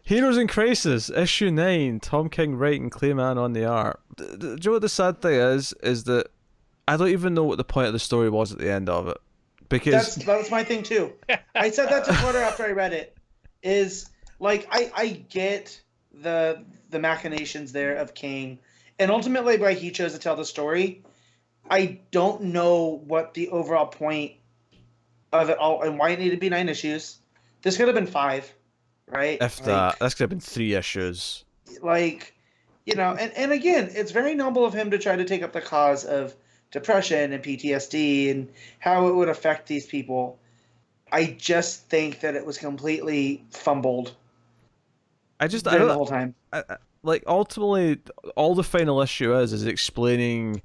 Heroes in Crisis, issue 9, Tom King writing, Clayman on the art. Do you know what the sad thing is that I don't even know what the point of the story was at the end of it. Because that's my thing too. I said that to Twitter after I read it. Is like I get the machinations there of King, and ultimately why he chose to tell the story. I don't know what the overall point of it all and why it needed to be 9 issues. This could have been 5, right? If that, this could have been 3 issues. Like, and again, it's very noble of him to try to take up the cause of depression and PTSD and how it would affect these people. I just think that it was completely fumbled. I don't the whole time. Like ultimately, all the final issue is explaining.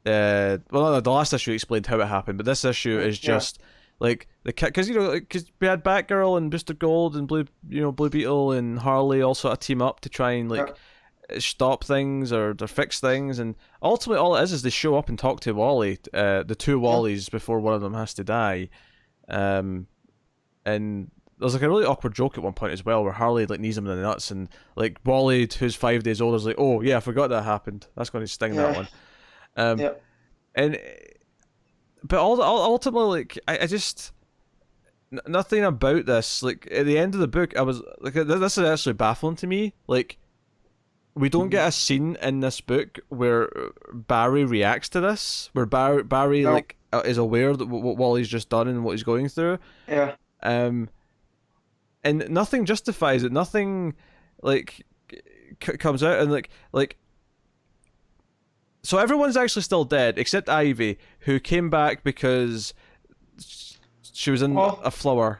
Well, no, the last issue explained how it happened, but this issue is just like because we had Batgirl and Booster Gold and Blue Beetle and Harley all sort of team up to try and stop things or fix things, and ultimately all it is they show up and talk to Wally, the two Wallies before one of them has to die, and there's like a really awkward joke at one point as well where Harley like knees him in the nuts, and like Wally, who's 5 days old, is like, oh yeah, I forgot that happened. That's going to sting that one. And but ultimately, like I just nothing about this. Like at the end of the book, I was like, this is actually baffling to me. Like we don't get a scene in this book where Barry reacts to this, where Barry like is aware that what Wally's just done and what he's going through. Yeah. And nothing justifies it. Nothing like comes out and like. So everyone's actually still dead except Ivy, who came back because she was in a flower.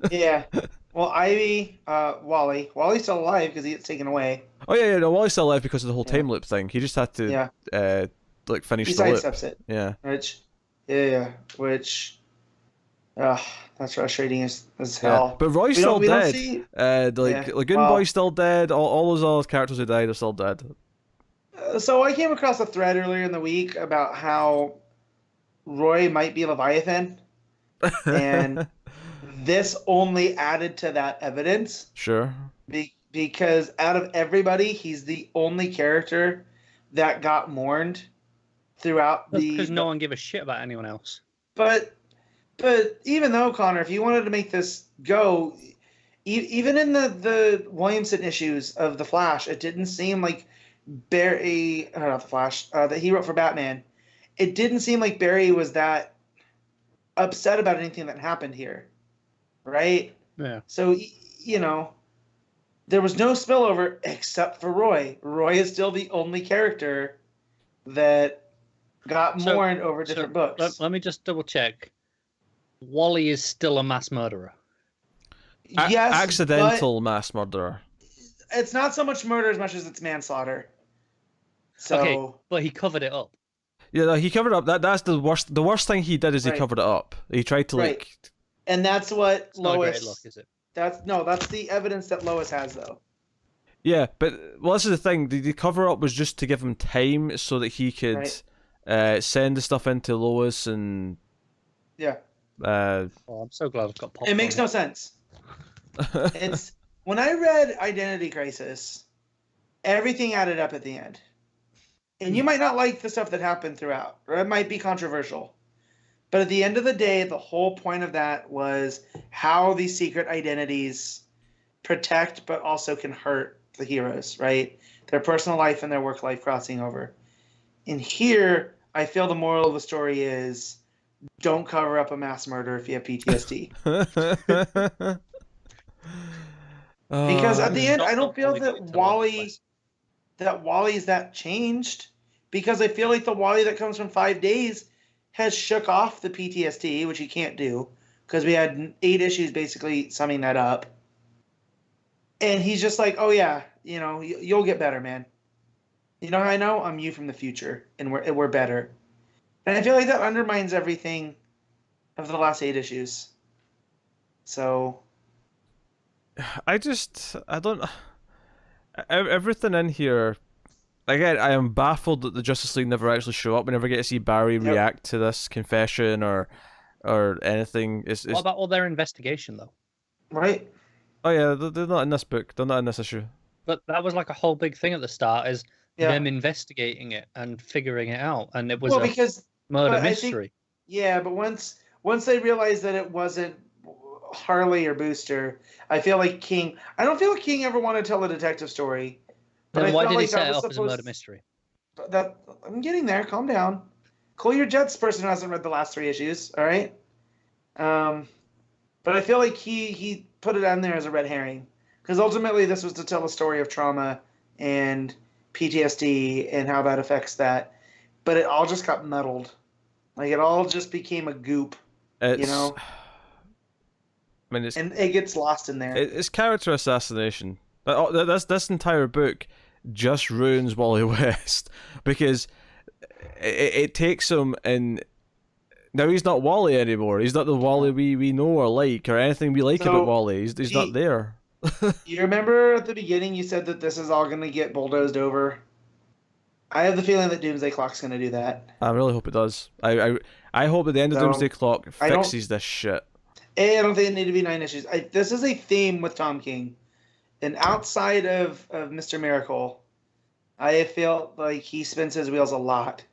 Yeah. Well, Ivy, Wally's still alive because he gets taken away. Oh yeah, no, Wally's still alive because of the whole time loop thing. He just had to like finish he the loop. sidesteps it. Yeah. Which that's frustrating as hell. Yeah. But Roy's still dead. Lagoon Boy's still dead. All those other characters who died are still dead. So I came across a thread earlier in the week about how Roy might be Leviathan, and this only added to that evidence. Sure. Because out of everybody, he's the only character that got mourned throughout because no one gave a shit about anyone else. But even though, Connor, if you wanted to make this go, even in the Williamson issues of The Flash, it didn't seem like Barry, not The Flash, that he wrote for Batman, it didn't seem like Barry was that upset about anything that happened here, right? Yeah. So, there was no spillover except for Roy. Roy is still the only character that got mourned over different books. Let me just double check. Wally is still a mass murderer. Yes, accidental mass murderer. It's not so much murder as much as it's manslaughter. So, okay, but he covered it up. Yeah, no, he covered up. That's the worst. The worst thing he did is he covered it up. He tried to and that's what it's Lois. Not a great look, is it? That's the evidence that Lois has, though. Yeah, but this is the thing. The cover up was just to give him time so that he could send the stuff into Lois and. Yeah. I'm so glad I've got. It makes no sense. It's. When I read Identity Crisis, everything added up at the end. And you might not like the stuff that happened throughout, or it might be controversial. But at the end of the day, the whole point of that was how these secret identities protect but also can hurt the heroes, right? Their personal life and their work life crossing over. And here, I feel the moral of the story is don't cover up a mass murder if you have PTSD. Because at the end, I don't feel that Wally's that changed, because I feel like the Wally that comes from 5 days has shook off the PTSD, which he can't do because we had 8 issues basically summing that up. And he's just like, oh yeah, you'll get better, man. You know how I know? I'm you from the future, and we're better. And I feel like that undermines everything of the last 8 issues. So I don't. Everything in here. Again, I am baffled that the Justice League never actually show up. We never get to see Barry react to this confession or anything. What about all their investigation, though? Right. Oh yeah, they're not in this book. They're not in this issue. But that was like a whole big thing at the start, is Yeah. them investigating it and figuring it out, and it was Well, a because murder but I think mystery. yeah, but once they realized that it wasn't Harley or Booster, I feel like King. I don't feel like King ever wanted to tell a detective story. But Then I why felt did he like that set it was up as a murder supposed mystery? that I'm getting there. Calm down. Cool your jets, person who hasn't read the last 3 issues. All right. But I feel like he put it on there as a red herring because ultimately this was to tell a story of trauma and PTSD and how that affects that. But it all just got muddled. Like it all just became a goop, It's, you know. I mean, And it gets lost in there. it's character assassination. This entire book just ruins Wally West because it takes him and now he's not Wally anymore. He's not the Wally we know or like or anything we like So, about Wally. He's not there. You remember at the beginning you said that this is all going to get bulldozed over? I have the feeling that Doomsday Clock's going to do that. I really hope it does. I hope at the end of So, Doomsday Clock I don't- fixes this shit. I don't think it need to be 9 issues. This is a theme with Tom King. And outside of Mr. Miracle, I feel like he spins his wheels a lot.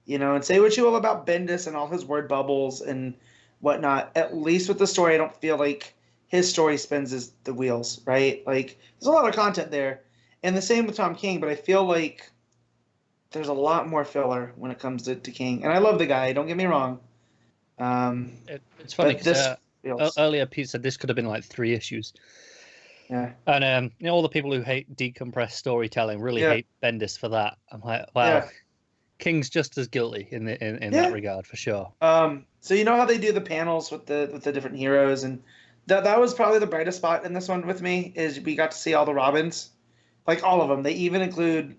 You know, and say what you will about Bendis and all his word bubbles and whatnot. At least with the story, I don't feel like his story spins the wheels, right? Like, there's a lot of content there. And the same with Tom King, but I feel like there's a lot more filler when it comes to King. And I love the guy, don't get me wrong. It's funny but this because feels... earlier Pete said this could have been like 3 issues. Yeah. And all the people who hate decompressed storytelling really hate Bendis for that. I'm like, wow, Yeah. King's just as guilty in that regard for sure. So you know how they do the panels with the different heroes, and that was probably the brightest spot in this one with me is we got to see all the Robins, like all of them. They even include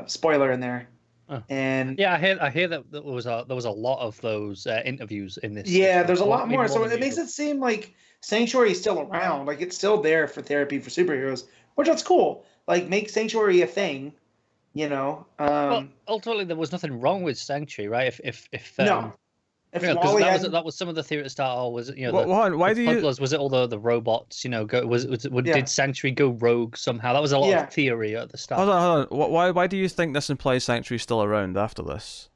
spoiler in there. And yeah, I hear that there was a lot of those interviews in this. Yeah, there's a lot maybe more. So than it makes usual. it seem like Sanctuary is still around, like it's still there for therapy for superheroes, which that's cool. Like make Sanctuary a thing, you know. Well, ultimately, there was nothing wrong with Sanctuary, right? If no, if because Wally that was some of the theory at the start. Was Why do you? was it all the robots? You know, Yeah. did Sanctuary go rogue somehow? That was a lot of theory at the start. Hold on. Why do you think this implies Sanctuary's still around after this?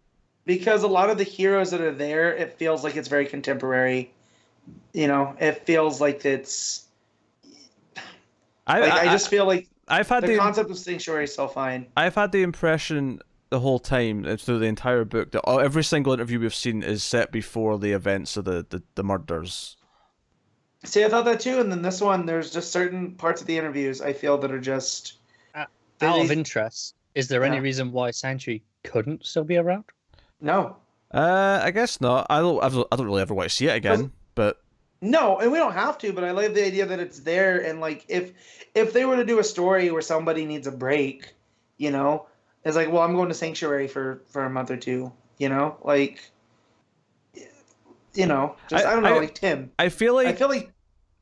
Because a lot of the heroes that are there, it feels like it's very contemporary. You know, it feels like it's. I just feel like I've had the concept of Sanctuary is so fine. I've had the impression the whole time through the entire book that every single interview we've seen is set before the events of the murders. See, I thought that too, and then this one, there's just certain parts of the interviews I feel that are just out of interest. Is there any reason why Sanctuary couldn't still be around? No. I guess not. I don't really ever want to see it again, but. No, and we don't have to, but I like the idea that it's there, and like if they were to do a story where somebody needs a break, you know, it's like, well, I'm going to Sanctuary for a month or two, you know, like, you know, just I don't know, like Tim. I feel like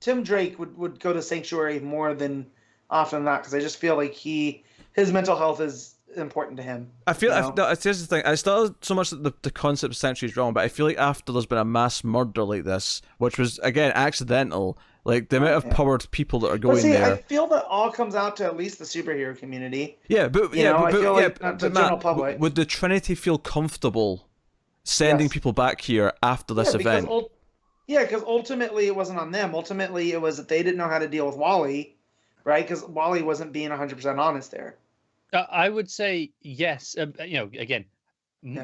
Tim Drake would go to Sanctuary more than often than that because I just feel like his mental health is important to him. I feel here's the thing. I still so much that the concept of Sanctuary is wrong, but I feel like after there's been a mass murder like this, which was again accidental, like the amount of powered people that are going there. I feel that all comes out to at least the superhero community. Yeah, but the general public. Would the Trinity feel comfortable sending people back here after this event? Because ultimately it wasn't on them. Ultimately it was that they didn't know how to deal with Wally, right? Because Wally wasn't being 100% honest there. I would say yes. Again,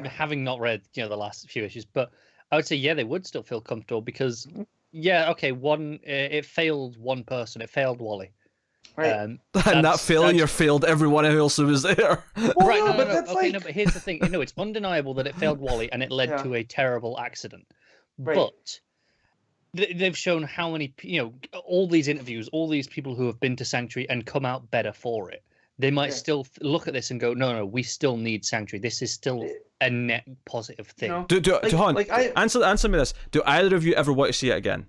having not read the last few issues, but I would say they would still feel comfortable because it failed one person. It failed Wally. Right. And that failure failed everyone else who was there. Well, right. No, but here's the thing. It's undeniable that it failed Wally and it led to a terrible accident. Right. But they've shown how many, all these interviews, all these people who have been to Sanctuary and come out better for it. They might still look at this and go, no, we still need Sanctuary. This is still a net positive thing. Answer me this. Do either of you ever want to see it again?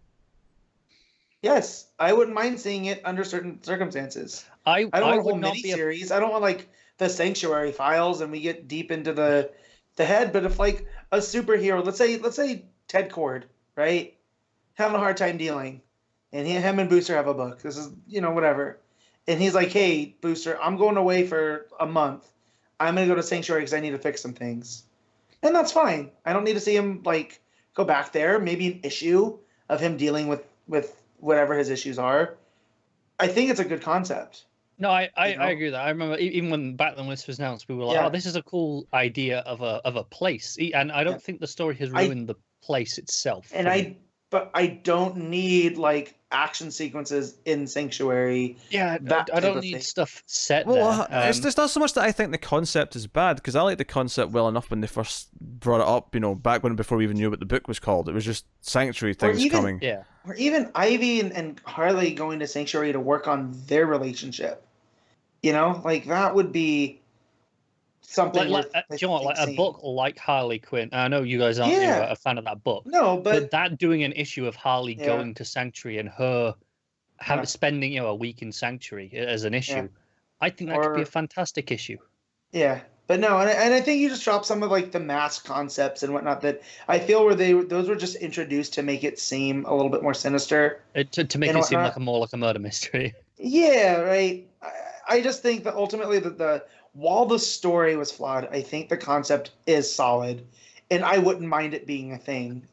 Yes, I wouldn't mind seeing it under certain circumstances. I don't want a whole mini-series. I don't want like the Sanctuary Files and we get deep into the head. But if like a superhero, let's say Ted Cord, right, having a hard time dealing, and him and Booster have a book. This is, whatever. And he's like, hey, Booster, I'm going away for a month. I'm going to go to Sanctuary because I need to fix some things. And that's fine. I don't need to see him, like, go back there. Maybe an issue of him dealing with whatever his issues are. I think it's a good concept. No, I agree with that. I remember even when this was announced, we were like, "Oh, this is a cool idea of a place," and I don't think the story has ruined the place itself. And but I don't need like action sequences in Sanctuary. Yeah, I don't need stuff set well, there. It's not so much that I think the concept is bad, because I like the concept well enough when they first brought it up. Back before we even knew what the book was called, it was just Sanctuary things coming. Yeah. Or even Ivy and Harley going to Sanctuary to work on their relationship. Like that would be something. Do you know what? Like a book like Harley Quinn. I know you guys aren't a fan of that book. No, but that doing an issue of Harley going to Sanctuary and her spending a week in Sanctuary as an issue, I think that could be a fantastic issue. Yeah. But no, and I think you just dropped some of like the mask concepts and whatnot that I feel those were just introduced to make it seem a little bit more sinister. To make it seem more like a murder mystery. Yeah, right. I just think that ultimately while the story was flawed, I think the concept is solid, and I wouldn't mind it being a thing.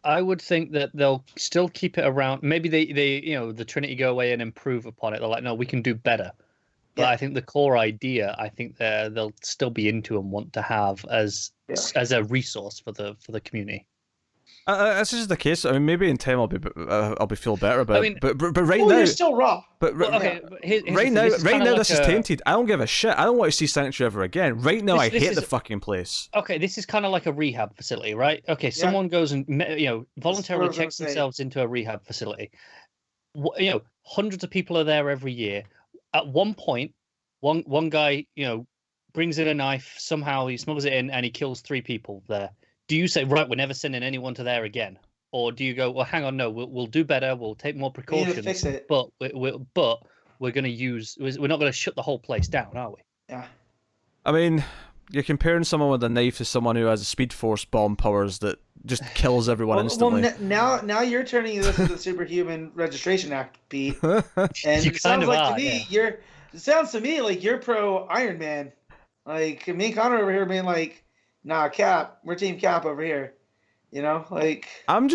I would think that they'll still keep it around. Maybe they the Trinity go away and improve upon it. They're like, no, we can do better. But I think the core idea, I think they'll still be into and want to have as a resource for the community. This is the case. I mean, maybe in time I'll be feel better about it. But right now you're still raw. But right now this is tainted. I don't give a shit. I don't want to see Sanctuary ever again. Right now, I hate the fucking place. Okay, this is kind of like a rehab facility, right? Okay, someone goes and voluntarily checks themselves into a rehab facility. Hundreds of people are there every year. At one point, one guy brings in a knife. Somehow he smuggles it in and he kills 3 people there. Do you say, right, we're never sending anyone to there again? Or do you go, well, hang on, no, we'll do better, we'll take more precautions, we need to fix it. but we're going to we're not going to shut the whole place down, are we? Yeah. I mean, you're comparing someone with a knife to someone who has a Speed Force bomb powers that just kills everyone instantly. Well, now you're turning this into the Superhuman Registration Act, Pete. And you it sounds kind of it sounds to me like you're pro Iron Man. Like me and Connor over here being like, nah, Cap, we're Team Cap over here. I'm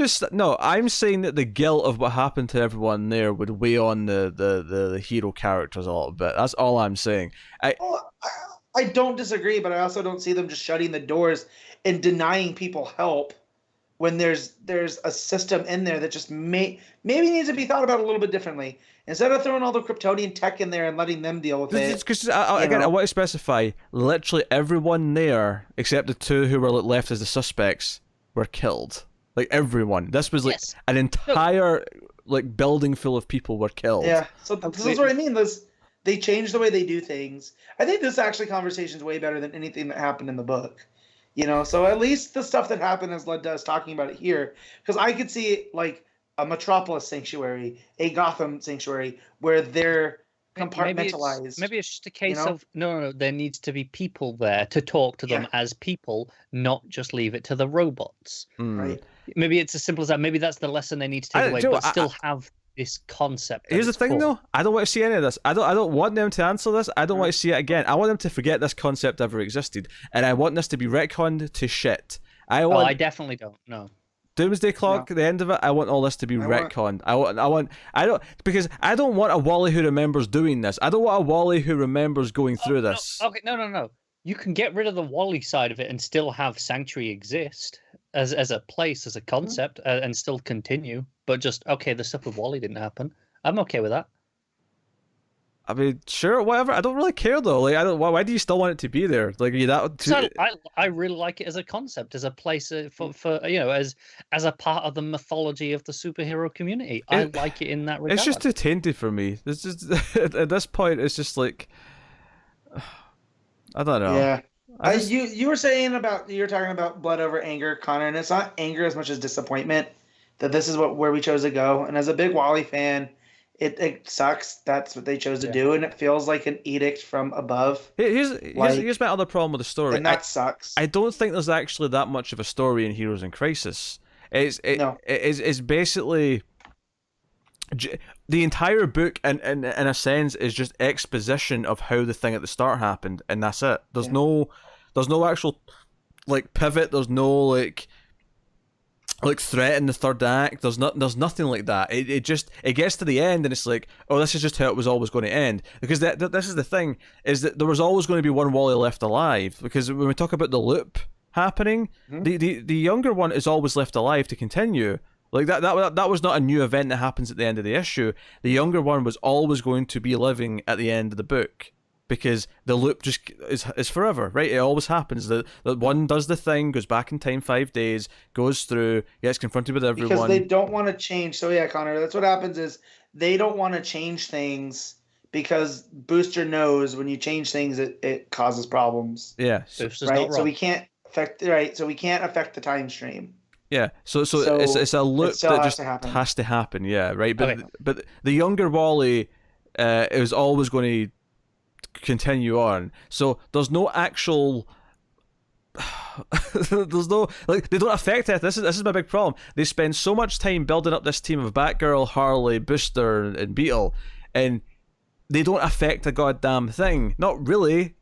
saying that the guilt of what happened to everyone there would weigh on the hero characters a little bit. That's all I'm saying. I don't disagree, but I also don't see them just shutting the doors and denying people help when there's a system in there that just maybe needs to be thought about a little bit differently. Instead of throwing all the Kryptonian tech in there and letting them deal with it. Because I want to specify, literally everyone there, except the 2 who were left as the suspects, were killed. Like everyone. This was like an entire building full of people were killed. Yeah. So this is what I mean. They changed the way they do things. I think this conversation is way better than anything that happened in the book. So at least the stuff that happened has led to us talking about it here. Because I could see like a Metropolis Sanctuary, a Gotham Sanctuary, where they're compartmentalized. Maybe it's just a case of no, there needs to be people there to talk to them as people, not just leave it to the robots. Right. Maybe it's as simple as that. Maybe that's the lesson they need to take away, but still have this concept. Here's the thing, though. I don't want to see any of this. I don't want them to answer this. I don't want to see it again. I want them to forget this concept ever existed, and I want this to be retconned to shit. I definitely don't. No. Doomsday Clock, at the end of it, I want all this to be retconned. Because I don't want a Wally who remembers doing this. I don't want a Wally who remembers going through this. Okay, no. You can get rid of the Wally side of it and still have Sanctuary exist as a place, as a concept, and still continue. But just, the stuff with Wally didn't happen. I'm okay with that. I mean, sure, whatever. I don't really care though. Like, I don't. Why do you still want it to be there? Like, you that. So I really like it as a concept, as a place for as a part of the mythology of the superhero community. I like it in that regard. It's just too tainted for me. It's just at this point, it's just like I don't know. Yeah. You were talking about blood over anger, Connor, and it's not anger as much as disappointment that this is where we chose to go. And as a big Wally fan, it sucks. That's what they chose to do, and it feels like an edict from above. Here's my other problem with the story, and that sucks. I don't think there's actually that much of a story in Heroes in Crisis. It's basically the entire book, in a sense, is just exposition of how the thing at the start happened, and that's it. There's no actual like pivot. There's no like threat in the third act. There's nothing like that. It gets to the end and it's like, oh, this is just how it was always going to end. Because this is the thing, is that there was always going to be one Wally left alive. Because when we talk about the loop happening, the younger one is always left alive to continue. Like that was not a new event that happens at the end of the issue. The younger one was always going to be living at the end of the book. Because the loop just is forever, right? It always happens that one does the thing, goes back in time 5 days, goes through, gets confronted with everyone. Because they don't want to change. So yeah, Connor, that's what happens is they don't want to change things because Booster knows when you change things, it causes problems. Yeah, right. So we can't affect the time stream. Yeah, so it's a loop that just has to happen. Yeah, right. But Okay. but the younger Wally is always going to continue on. So there's no actual there's no like they don't affect it. This is my big problem. They spend so much time building up this team of Batgirl, Harley, Booster, and Beetle, and they don't affect a goddamn thing. Not really.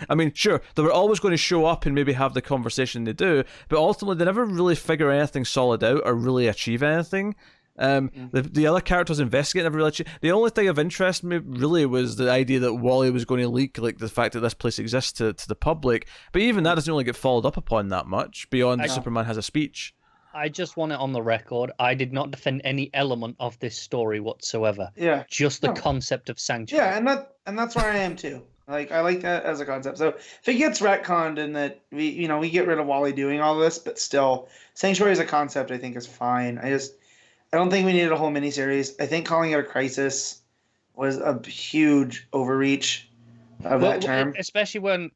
I mean, sure, they were always going to show up and maybe have the conversation they do, but ultimately they never really figure anything solid out or really achieve anything. The other characters investigate never really achieve. The only thing of interest me really was the idea that Wally was going to leak like the fact that this place exists to the public, but even that doesn't really get followed up upon that much beyond Superman has a speech. I just want it on the record. I did not defend any element of this story whatsoever. Yeah. Just the concept of sanctuary. Yeah, and that's where I am too. Like I like that as a concept. So if it gets retconned and that we get rid of Wally doing all this, but still Sanctuary as a concept I think is fine. I don't think we needed a whole miniseries. I think calling it a crisis was a huge overreach of that term. Especially when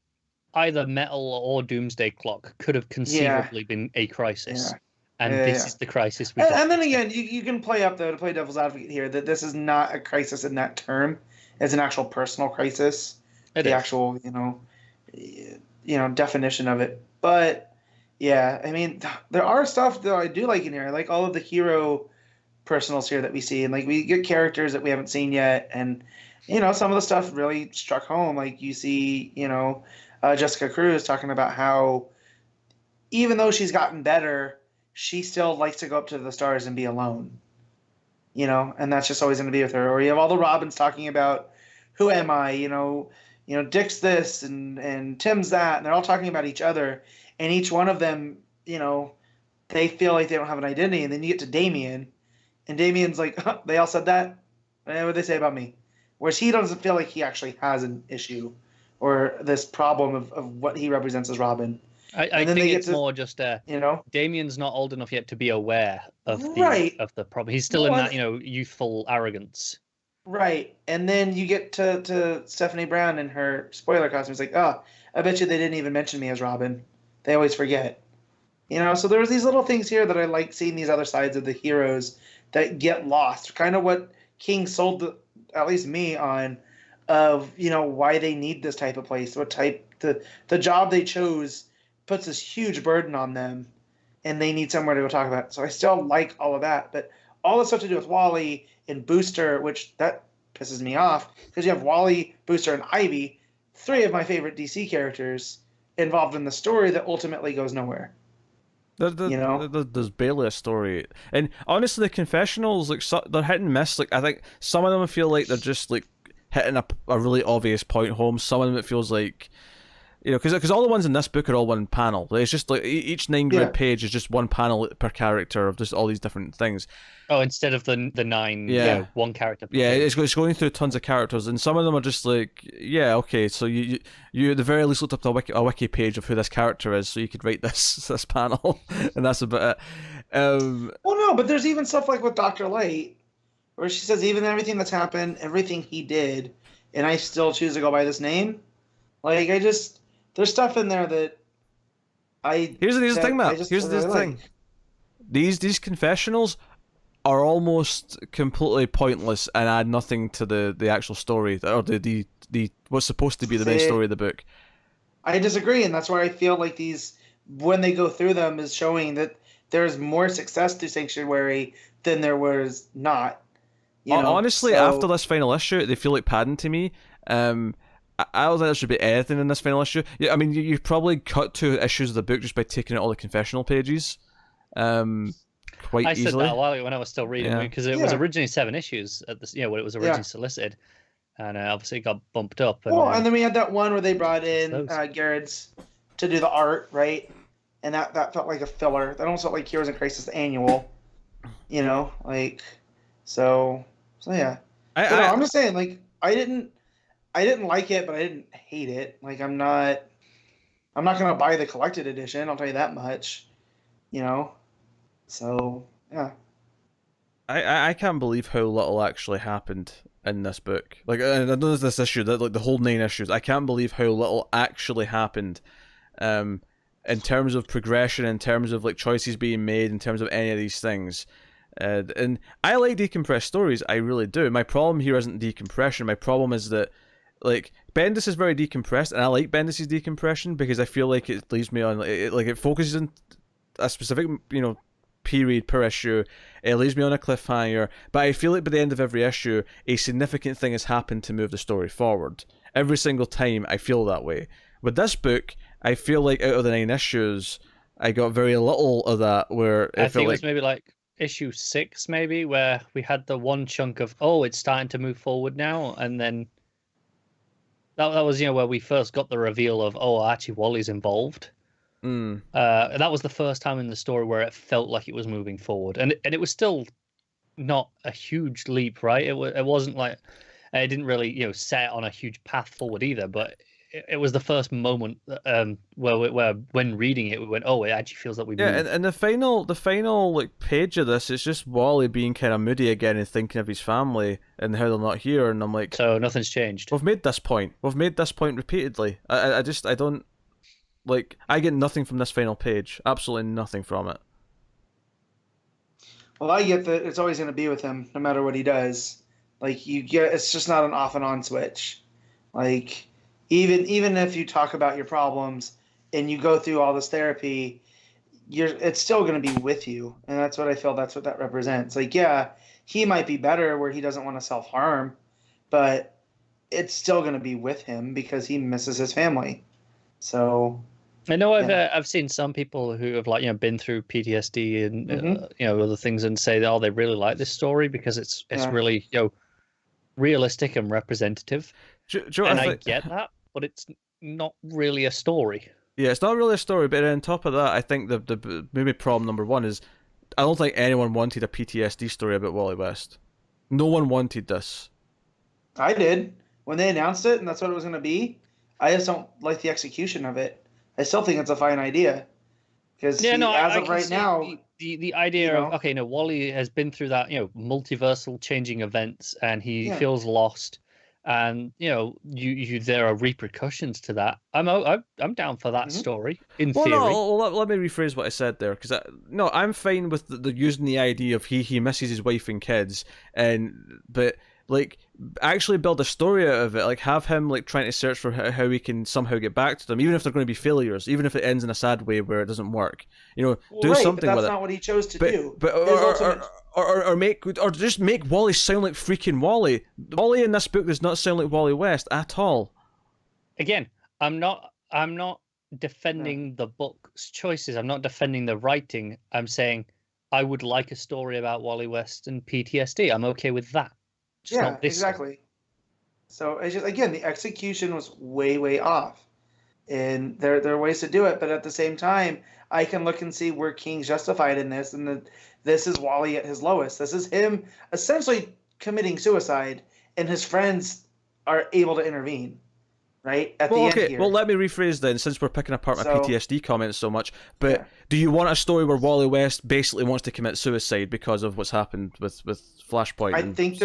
either Metal or Doomsday Clock could have conceivably been a crisis. Yeah. And this is the crisis we got. And then again, you can play up, though, to play devil's advocate here, that this is not a crisis in that term. It's an actual personal crisis. The actual, definition of it. But, yeah, I mean, there are stuff that I do like in here. I like all of the hero personals here that we see, and like we get characters that we haven't seen yet, and some of the stuff really struck home. Like you see Jessica Cruz talking about how even though she's gotten better, she still likes to go up to the stars and be alone, and that's just always going to be with her. Or you have all the Robins talking about who am I, Dick's this and Tim's that, and they're all talking about each other, and each one of them they feel like they don't have an identity. And then you get to Damian, and Damian's like, they all said that? What did they say about me? Whereas he doesn't feel like he actually has an issue or this problem of what he represents as Robin. I think it's more just, Damian's not old enough yet to be aware of the problem. He's still in that, youthful arrogance. Right. And then you get to Stephanie Brown in her spoiler costume. It's like, I bet you they didn't even mention me as Robin. They always forget. So there's these little things here that I like seeing, these other sides of the heroes that get lost. Kind of what King sold, at least me, on of, why they need this type of place. What type, the job they chose puts this huge burden on them, and they need somewhere to go talk about it. So I still like all of that. But all the stuff to do with Wally and Booster, which that pisses me off, because you have Wally, Booster, and Ivy, 3 of my favorite DC characters, involved in the story that ultimately goes nowhere. There's barely a story, and honestly, the confessionals they're hit and miss. Like I think some of them feel like they're just like hitting a really obvious point home. Some of them it feels like, because all the ones in this book are all one panel. It's just like each 9-grid page is just one panel per character of just all these different things. Oh, instead of the 9, one character. Yeah, it's going through tons of characters, and some of them are just like, okay, so you at the very least looked up a wiki page of who this character is, so you could write this panel, and that's about it. Well, no, but there's even stuff like with Dr. Light, where she says even everything that's happened, everything he did, and I still choose to go by this name. Like there's stuff in there that Here's the thing, Matt. Here's the thing. These confessionals are almost completely pointless and add nothing to the actual story or the what's supposed to be the main story of the book. I disagree, and that's why I feel like these, when they go through them, is showing that there's more success to Sanctuary than there was not. Honestly, So, after this final issue, they feel like padding to me. I don't think there should be anything in this final issue. Yeah, I mean, you probably cut 2 issues of the book just by taking out all the confessional pages, quite I easily. said that a while ago when I was still reading because it was originally 7 issues at this, when it was originally solicited, and obviously it got bumped up. And, and then we had that one where they brought in Garrett's to do the art, right? And that felt like a filler. That almost felt like Heroes in Crisis Annual, so yeah. I'm just saying, like, I didn't like it, but I didn't hate it. Like, I'm not gonna buy the collected edition. I'll tell you that much. So yeah. I can't believe how little actually happened in this book. Like, I know there's this issue that, like, the whole 9 issues. I can't believe how little actually happened, in terms of progression, in terms of, like, choices being made, in terms of any of these things. And I like decompressed stories. I really do. My problem here isn't decompression. My problem is that, like, Bendis is very decompressed, and I like Bendis' decompression because I feel like it leaves me on, it focuses on a specific, period per issue. It leaves me on a cliffhanger, but I feel like by the end of every issue, a significant thing has happened to move the story forward. Every single time, I feel that way. With this book, I feel like out of the 9 issues, I got very little of that. Where I think it was maybe like issue 6, maybe, where we had the one chunk of, it's starting to move forward now, and then that was where we first got the reveal of, actually Wally's involved. That was the first time in the story where it felt like it was moving forward, and it was still not a huge leap, right? It wasn't like it didn't really set on a huge path forward either, but it was the first moment where when reading it we went, it actually feels like we moved. And the final like page of this is just Wally being kind of moody again and thinking of his family and how they're not here, and I'm like, so nothing's changed. We've made this point repeatedly. I don't. Like, I get nothing from this final page. Absolutely nothing from it. Well, I get that it's always going to be with him, no matter what he does. Like, it's just not an off and on switch. Like, even if you talk about your problems and you go through all this therapy, it's still going to be with you, and that's what I feel. That's what that represents. Like, yeah, he might be better where he doesn't want to self-harm, but it's still going to be with him because he misses his family. So. I know I've seen some people who have been through PTSD and other things and say that they really like this story because it's really realistic and representative. I get that, but it's not really a story. Yeah, it's not really a story. But on top of that, I think the maybe problem number 1 is I don't think anyone wanted a PTSD story about Wally West. No one wanted this. I did when they announced it, and that's what it was going to be. I just don't like the execution of it. I still think it's a fine idea because as of right now, the idea of Wally has been through that multiversal changing events and he feels lost, and there are repercussions to that. I'm down for that story in theory. Let me rephrase what I said there because I'm fine with the using the idea of he misses his wife and kids, but like actually build a story out of it, like have him like trying to search for how he can somehow get back to them, even if they're going to be failures, even if it ends in a sad way where it doesn't work, do something but that's with it. not what he chose to do. But or just make Wally sound like freaking Wally. Wally in this book does not sound like Wally West at all. Again, I'm not defending the book's choices. I'm not defending the writing. I'm saying I would like a story about Wally West and PTSD. I'm okay with that. Yeah, exactly. So it's just, again, the execution was way, way off, and there are ways to do it. But at the same time, I can look and see where King's justified in this, and this is Wally at his lowest. This is him essentially committing suicide, and his friends are able to intervene. Right at the end here. Well, let me rephrase then, since we're picking apart my PTSD comments so much. But do you want a story where Wally West basically wants to commit suicide because of what's happened with Flashpoint? I think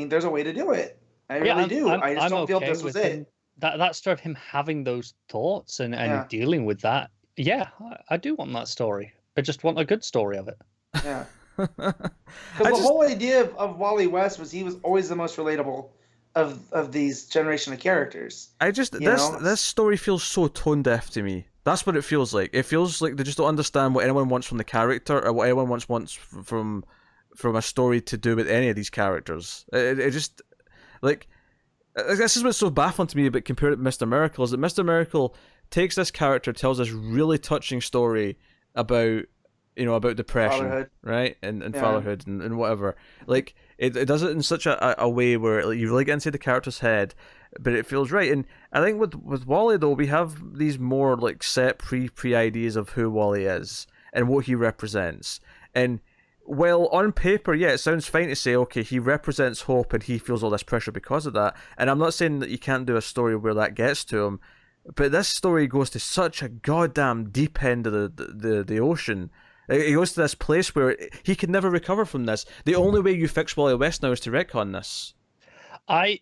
there's a way to do it. I really do. I just don't feel this was it. That story of him having those thoughts and dealing with that. Yeah, I do want that story. I just want a good story of it. Yeah. Because the whole idea of Wally West was he was always the most relatable of these generation of characters. This story feels so tone deaf to me. That's what it feels like. It feels like they just don't understand what anyone wants from the character or what anyone wants from a story to do with any of these characters. It just like this is what's so baffling to me about compared to Mr. Miracle is that Mr. Miracle takes this character, tells this really touching story about about depression, Fatherhood. right, and fatherhood and whatever. Like it does it in such a way where like, you really get inside the character's head, but it feels right. And I think with Wally though, we have these more like set pre ideas of who Wally is and what he represents. And well, on paper, yeah, it sounds fine to say, okay, he represents hope and he feels all this pressure because of that. And I'm not saying that you can't do a story where that gets to him, but this story goes to such a goddamn deep end of the ocean. It goes to this place where he can never recover from this. The only way you fix Wally West now is to retcon this. I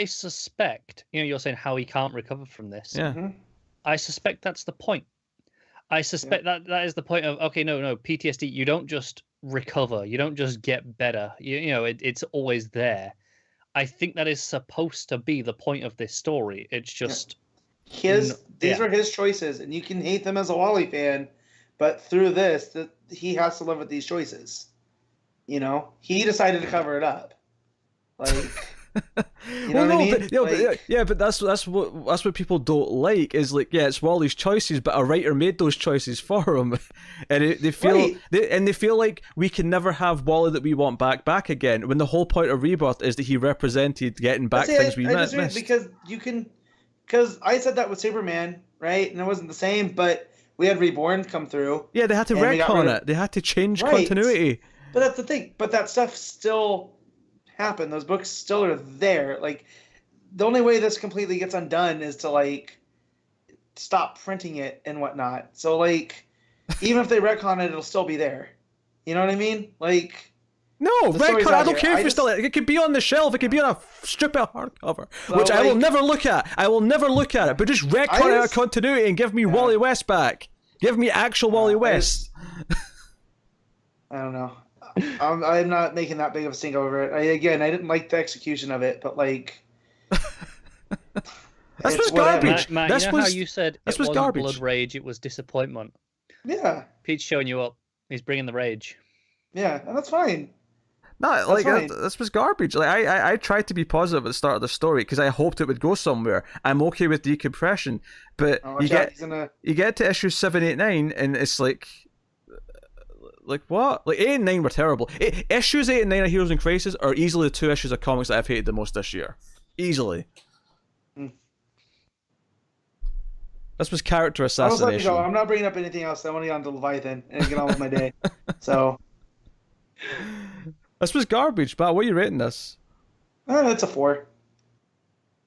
suspect, you're saying how he can't recover from this. Yeah. Mm-hmm. I suspect that's the point. I suspect that is the point of, okay, no, PTSD, you don't just recover, you don't just get better. It's always there. I think that is supposed to be the point of this story. It's just these are his choices, and you can hate them as a Wally fan, but through this, he has to live with these choices. He decided to cover it up. Like, you know what I mean? But that's what people don't like is like, yeah, it's Wally's choices, but a writer made those choices for him, and they feel they feel like we can never have Wally that we want back again. When the whole point of Rebirth is that he represented getting back things we missed. Because I said that with Superman, right? And it wasn't the same, but we had Reborn come through. Yeah, they had to retcon it. They had to change continuity. But that's the thing. But that stuff still happened. Those books still are there. Like, the only way this completely gets undone is to, like, stop printing it and whatnot. So, like, even if they retcon it, it'll still be there. You know what I mean? Like... No, retcon. I don't care if it's still. It could be on the shelf. It could be on a strip of hardcover, which I will never look at. I will never look at it. But just retcon out of continuity and give me Wally West back. Give me actual Wally West. I don't know. I'm not making that big of a stink over it. I didn't like the execution of it, but like. This was garbage. Matt, how you said it wasn't garbage. Blood Rage, it was disappointment. Yeah. Pete's showing you up. He's bringing the rage. Yeah, and that's fine. No, like this was garbage. Like I tried to be positive at the start of the story because I hoped it would go somewhere. I'm okay with decompression, but you get to issue 7, 8, 9, and it's like what? Like 8 and 9 were terrible. Issues 8 and 9 of Heroes in Crisis are easily the 2 issues of comics that I've hated the most this year. Easily. This was character assassination. I'm not bringing up anything else. I want to get on to Leviathan and get on with my day. So. This was garbage, but what are you rating this? It's a 4.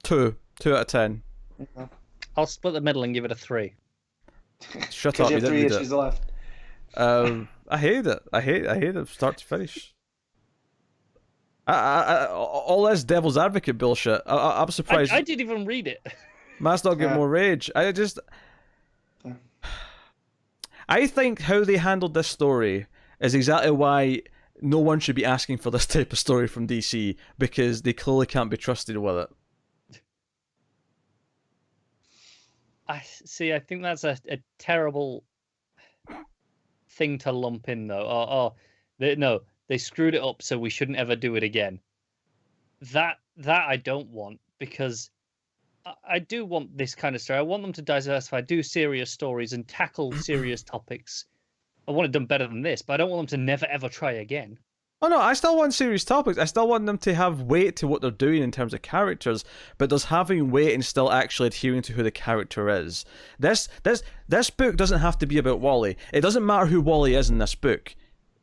2 out of 10. Okay. I'll split the middle and give it a 3. Shut up! You have 3 issues left. I hate it. I hate it start to finish. All this devil's advocate bullshit. I'm surprised. I didn't even read it. Must not get more rage. I think how they handled this story is exactly why no one should be asking for this type of story from DC, because they clearly can't be trusted with it. I think that's a terrible thing to lump in, though. They screwed it up, so we shouldn't ever do it again. That I don't want, because I do want this kind of story. I want them to diversify, do serious stories, and tackle serious topics. I want it done better than this, but I don't want them to never ever try again. Oh no, I still want serious topics. I still want them to have weight to what they're doing in terms of characters, but there's having weight and still actually adhering to who the character is. This book doesn't have to be about Wally. It doesn't matter who Wally is in this book,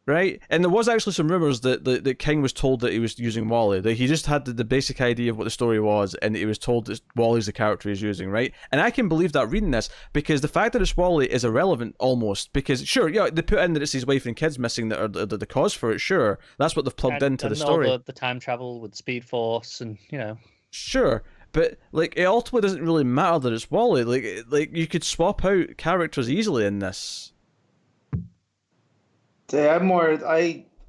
right? And there was actually some rumors that King was told that he was using Wally, that he just had the basic idea of what the story was, and he was told that Wally's the character he's using, right? And I can believe that reading this, because the fact that it's Wally is irrelevant almost, because sure, yeah, they put in that it's his wife and kids missing that are the cause for it, sure, that's what they've plugged into the story. All the time travel with Speed Force, and Sure, but like it ultimately doesn't really matter that it's Wally. Like you could swap out characters easily in this. I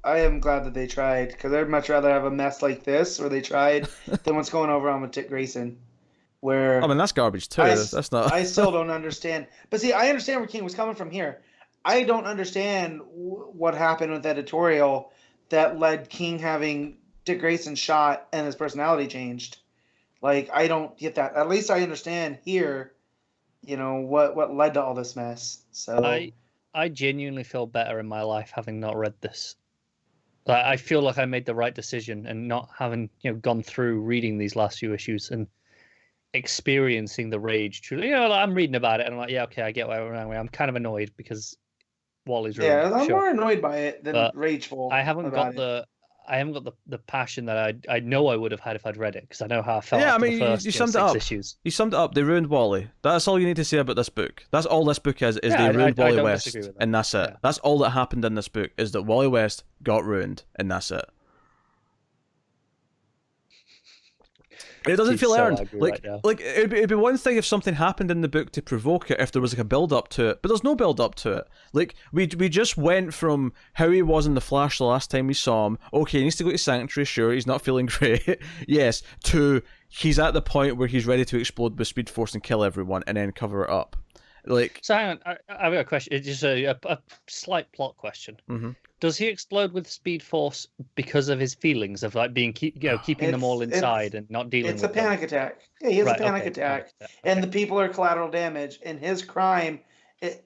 am glad that they tried, because I'd much rather have a mess like this where they tried than what's going over on with Dick Grayson, where I mean, that's garbage too. That's not. I still don't understand. But see, I understand where King was coming from here. I don't understand what happened with editorial that led King having Dick Grayson shot and his personality changed. Like, I don't get that. At least I understand here, what led to all this mess. So I genuinely feel better in my life having not read this. I feel like I made the right decision and not having gone through reading these last few issues and experiencing the rage. Truly, I'm reading about it and I'm like, yeah, okay, I get why we're wrong. I'm kind of annoyed because Wally's ruined. Yeah, I'm sure. more annoyed by it than rageful. I haven't got the passion that I know I would have had if I'd read it, because I know how I felt after the first you summed it 6 up. issues. You summed it up. They ruined Wally. That's all you need to say about this book. That's all this book is Yeah, they ruined I Wally don't West, disagree with that. and that's it. Yeah. That's all that happened in this book, is that Wally West got ruined, and that's it. It doesn't He's feel so earned. angry Like, right now. like it'd be one thing if something happened in the book to provoke it, if there was like a build up to it, but there's no build up to it. Like we just went from how he was in the Flash the last time we saw him. Okay, he needs to go to Sanctuary. Sure, he's not feeling great. Yes, to he's at the point where he's ready to explode with Speed Force and kill everyone, and then cover it up. Like, So hang on, I've got a question. It's just a slight plot question. mm-hmm. Does he explode with Speed Force because of his feelings of like keeping them all inside and not dealing with It's a panic attack. Yeah, he has a panic attack. And the people are collateral damage. And his crime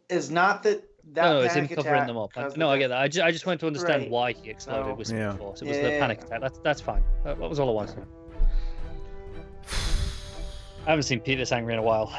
is not that No, it's him panic covering attack them up. caused No, the I get that. I just wanted to understand Right. why he exploded Oh. with Speed Yeah. Force. It was Yeah, the yeah, panic attack. That's fine. That was all I wanted to know. I haven't seen Pete this angry in a while.